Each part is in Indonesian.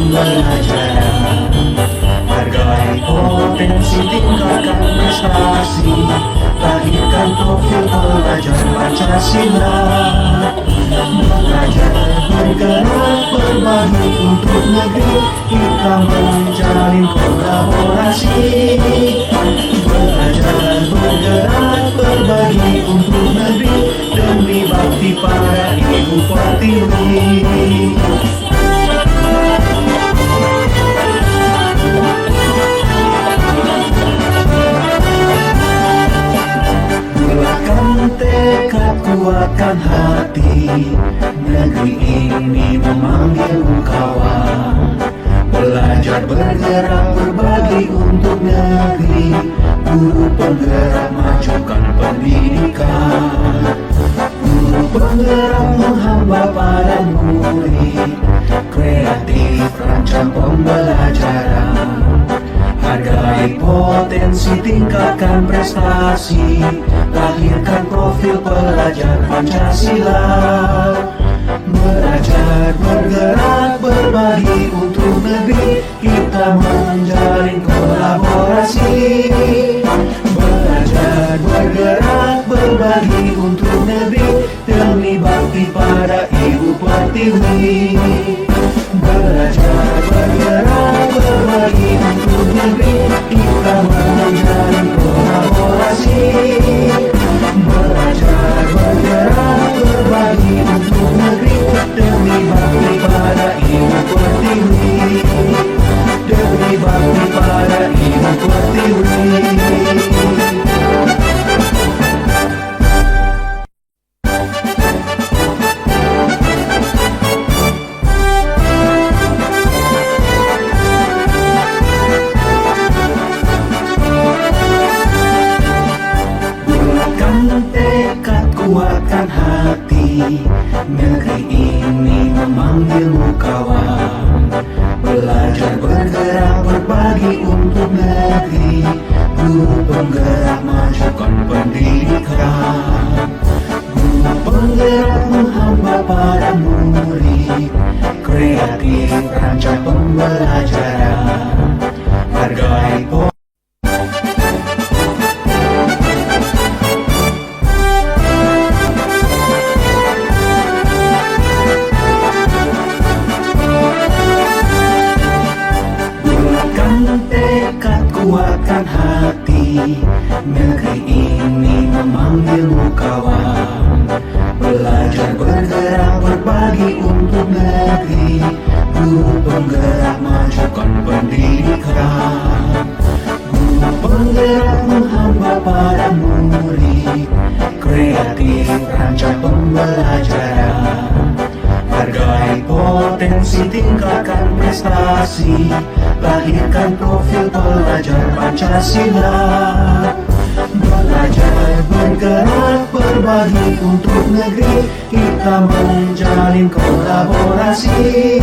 pembelajaran. Hargai potensi, tingkatkan prestasi, lahirkan profil pelajar Pancasila. Belajar, bergerak, berbagi untuk negeri, kita menjalin kolaborasi. Belajar, bergerak, berbagi untuk negeri, demi bakti para ibu pertiwi. Tekad, kuatkan hati, negeri ini memanggilmu kawan. Belajar, bergerak, berbagi untuk negeri, guru penggerak, majukan pendidikan. Guru penggerak menghamba pada murid, kreatif rancang pembelajaran. Hargai potensi, tingkatkan prestasi, lahirkan profil pelajar Pancasila. Belajar, bergerak, berbagi untuk negeri, kita menjalin kolaborasi. Belajar, bergerak, berbagi untuk negeri, demi bakti pada ibu pertiwi. Belajar, bergerak, berbagi untuk negeri, kita menjalin kolaborasi. Belajar, bergerak, berbagi untuk negeri, demi bakti pada ibu pertiwi. Demi bakti pada ibu pertiwi. Kuatkan hati, negeri ini memanggilmu kawan. Belajar, bergerak, berbagi untuk negeri, guru penggerak, majukan pendidikan. Guru penggerak menghamba pada murid, kreatif rancang pembelajaran. Hargai tekad, kuatkan hati, negeri ini memanggilmu kawan. Belajar, bergerak, berbagi untuk negeri, guru penggerak, majukan pendidikan. Guru penggerak menghamba pada murid, kreatif rancang pembelajaran. Hargai potensi, tingkatkan prestasi, lahirkan profil pelajar Pancasila. Belajar, bergerak, berbagi untuk negeri, kita menjalin kolaborasi.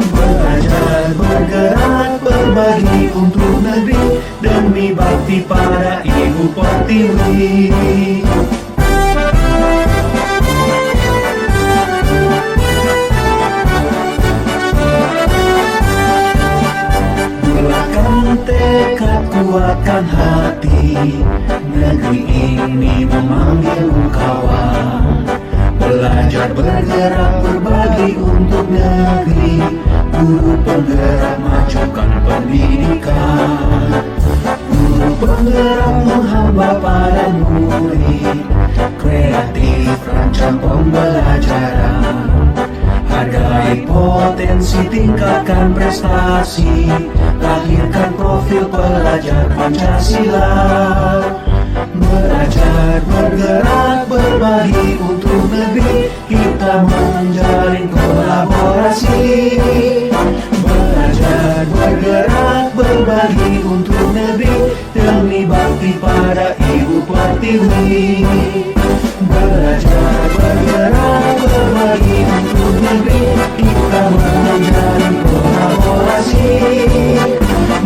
Belajar, bergerak, berbagi untuk negeri, demi bakti pada ibu pertiwi. Tekad, kuatkan hati, negeri ini memanggilmu kawan. Belajar, bergerak, berbagi untuk negeri, guru penggerak, majukan pendidikan. Guru penggerak menghamba pada murid, kreatif rancang pembelajaran. Hargai potensi, tingkatkan prestasi, lahirkan profil pelajar Pancasila. Belajar, bergerak, berbagi untuk negeri, kita menjalin kolaborasi. Belajar, bergerak, berbagi untuk negeri, demi bakti pada ibu pertiwi. Belajar, bergerak, berbagi untuk negeri, kita menjalin kolaborasi.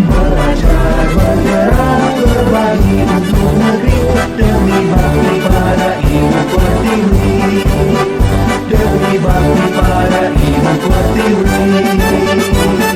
Belajar, bergerak, berbagi untuk negeri, demi bakti pada ibu pertiwi. Demi bakti pada ibu pertiwi.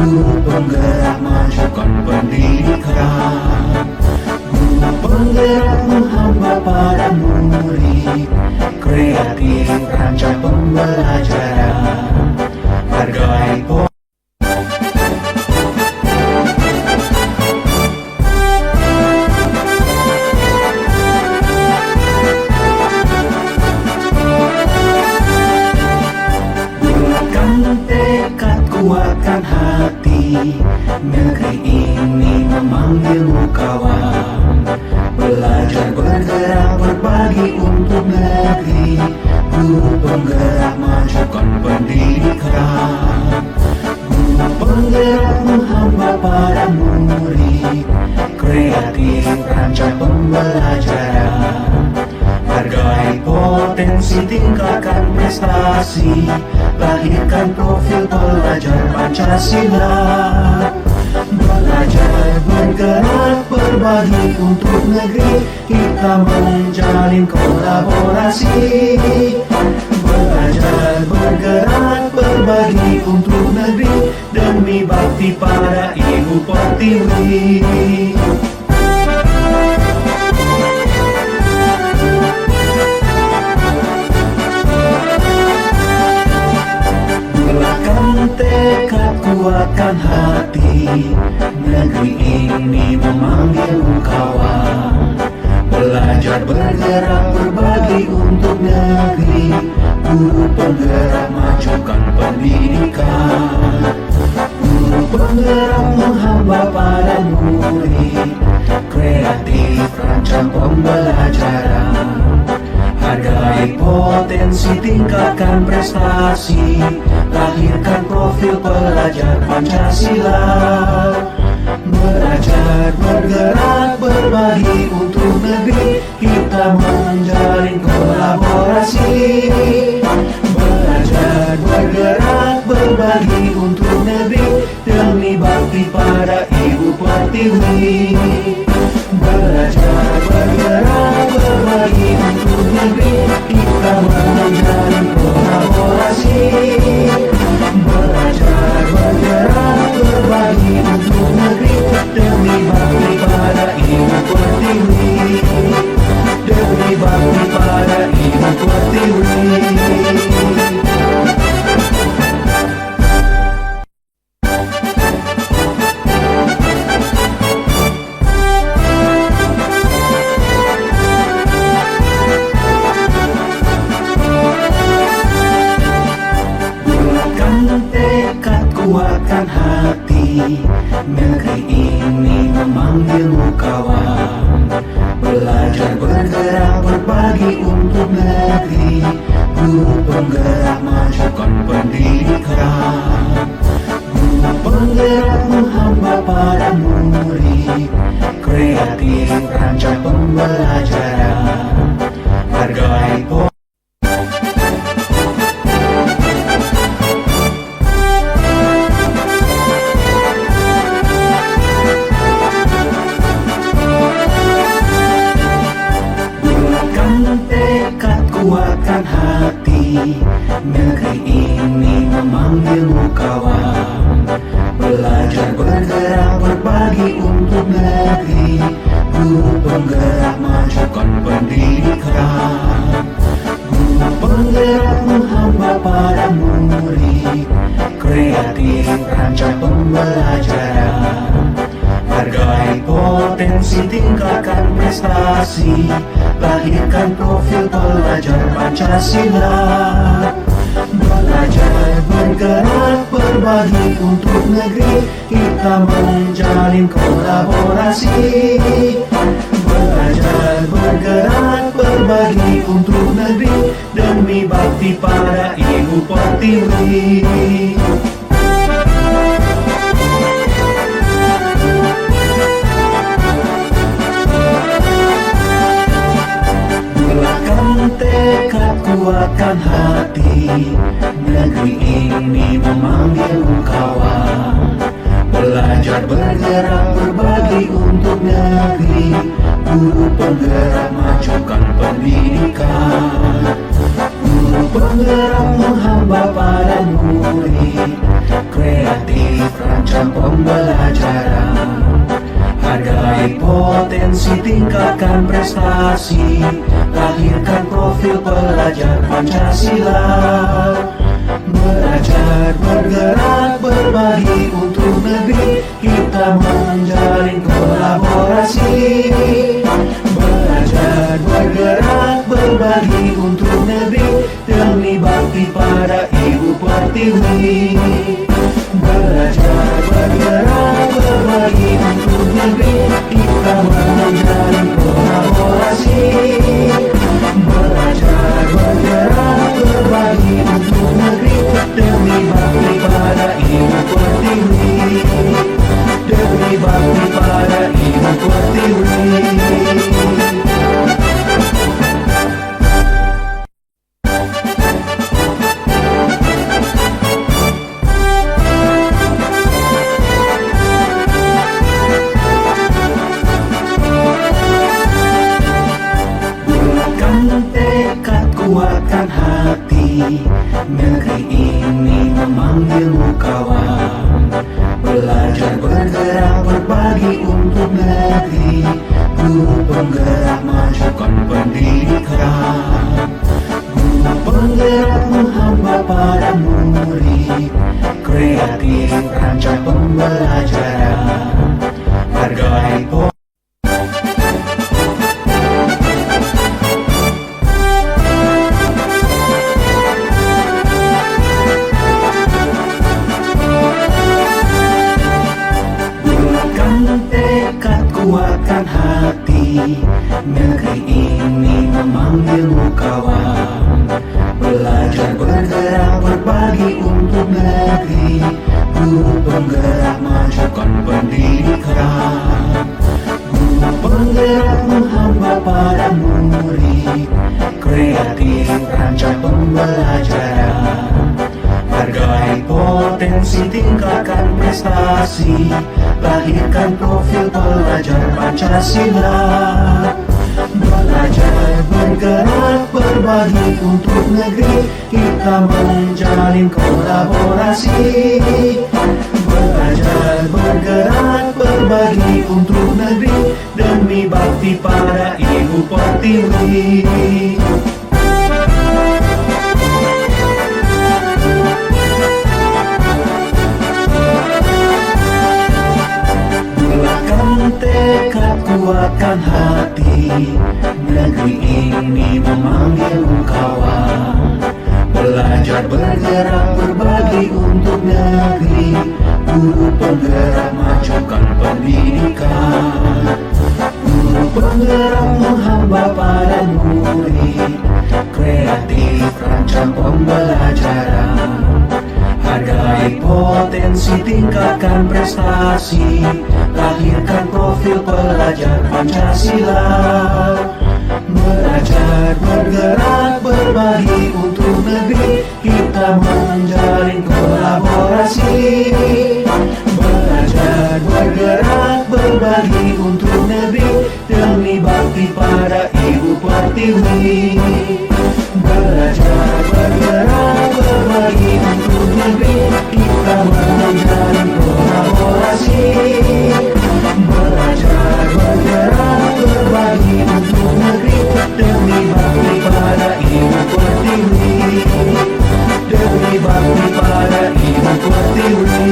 guru penggerak majukan pendidikan, guru penggerak menghamba para murid, kreatif rancang pembelajaran, hargai tekad, kuatkan hati, negeri ini memanggilmu kawan. Belajar bergerak berbagi untuk negeri, guru penggerak majukan pendidikan, guru penggerak menghamba para murid, kreatif rancang pembelajaran, hargai potensi, tingkatkan prestasi, lahirkan profil pelajar Pancasila. Belajar bergerak berbagi untuk negeri, kita menjalin kolaborasi. Belajar bergerak berbagi untuk negeri, demi bakti pada Ibu Pertiwi. Tekad, kuatkan hati, negeri ini memanggilmu kawan. Belajar bergerak berbagi untuk negeri, guru penggerak majukan pendidikan, guru penggerak menghamba para murid, kreatif rancang pembelajaran, hargai potensi, tingkatkan prestasi, lahirkan profil pelajar Pancasila. Belajar bergerak berbagi untuk negeri, kita menjalin kolaborasi. Belajar bergerak berbagi untuk negeri, demi bakti pada Ibu Pertiwi. Belajar bergerak berbagi untuk negeri, kita menjalin kolaborasi. Belajar bergerak berbagi untuk negeri, demi bakti pada Ibu Pertiwi, demi bakti pada Ibu Pertiwi. Tekad, kuatkan hati, negeri ini memanggilmu kawan. Belajar bergerak berbagi untuk negeri, guru penggerak majukan pendidikan, guru penggerak menghamba para murid, kreatif rancang pembelajaran, hargai tekad, kuatkan hati, negeri ini memanggilmu kawan. Belajar bergerak berbagi untuk negeri, guru penggerak majukan pendidikan, guru penggerak menghamba para murid, kreatif rancang pembelajaran, hargai potensi, tingkatkan prestasi, lahirkan profil pelajar Pancasila. Belajar bergerak berbagi untuk negeri, kita menjalin kolaborasi. Belajar bergerak berbagi untuk negeri, demi bakti pada Ibu Pertiwi. Tekad, kuatkan hati, negeri ini memanggilmu kawan. Belajar bergerak berbagi untuk negeri, guru penggerak majukan pendidikan, guru penggerak menghamba para murid, kreatif rancang pembelajaran. Hargai potensi, tingkatkan prestasi, lahirkan profil pelajar Pancasila. Belajar, bergerak, berbagi untuk negeri, kita menjalin kolaborasi. Belajar, bergerak, berbagi untuk negeri, demi bakti pada Ibu Pertiwi. Belajar, bergerak, berbagi untuk negeri, kita menjalin kolaborasi. Belajar, bergerak, berbagi untuk negeri, demi bakti pada Ibu Pertiwi. Demi bakti pada Ibu Pertiwi. Kuatkan hati, negeri ini memanggilmu kawan. Belajar, bergerak, berbagi untuk negeri, guru penggerak majukan pendidikan. Guru penggerak menghamba pada murid, kreatif rancang pembelajaran. Hargai kuatkan hati, negeri ini memanggilmu kawan. Belajar, bergerak, berbagi untuk negeri, guru penggerak majukan pendidikan. Guru penggerak menghamba pada murid, kreatif rancang pembelajaran. Hargai potensi, tingkatkan prestasi, lahirkan profil pelajar Pancasila. Belajar, bergerak, berbagi untuk negeri, kita menjalin kolaborasi. Belajar, bergerak, berbagi untuk negeri, demi bakti pada Ibu Pertiwi. Tekad, kuatkan hati, negeri ini memanggilmu kawan. Belajar, bergerak, berbagi untuk negeri, guru penggerak majukan pendidikan. Guru penggerak menghamba pada murid, kreatif rancang pembelajaran. Hargai potensi, tingkatkan prestasi, lahirkan profil pelajar Pancasila. Belajar, bergerak, berbagi untuk negeri, kita menjalin kolaborasi. Belajar, bergerak, berbagi untuk negeri, demi bakti pada Ibu Pertiwi. Belajar, bergerak, berbagi untuk negeri, kita menjalin kolaborasi. Belajar, bergerak, berbagi untuk negeri, demi bakti pada Ibu Pertiwi. Demi bakti pada Ibu Pertiwi.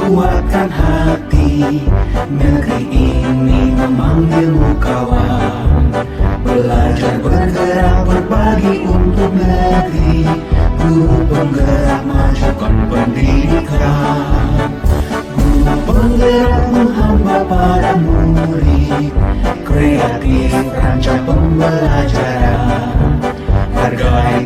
Kuatkan hati, negeri ini memanggilmu kawan. Belajar, bergerak, berbagi untuk negeri, guru penggerak majukan pendidikan. Guru penggerak menghamba pada murid, kreatif rancang pembelajaran. Hargai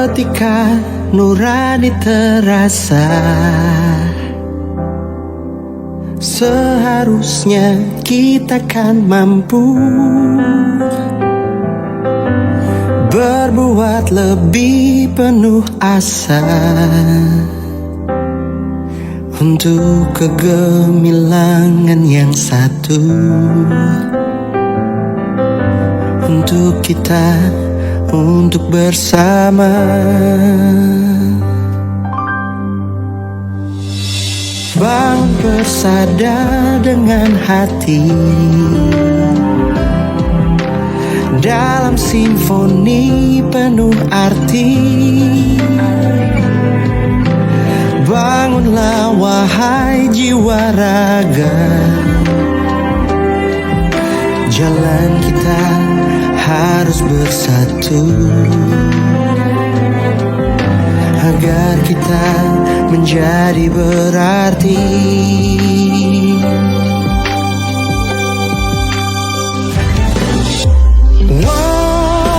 ketika nurani terasa, seharusnya kita kan mampu berbuat lebih penuh asa untuk kegemilangan yang satu, untuk kita, untuk bersama. Bangun bersada dengan hati dalam simfoni penuh arti. Bangunlah wahai jiwa raga, jalan kita harus bersatu agar kita menjadi berarti.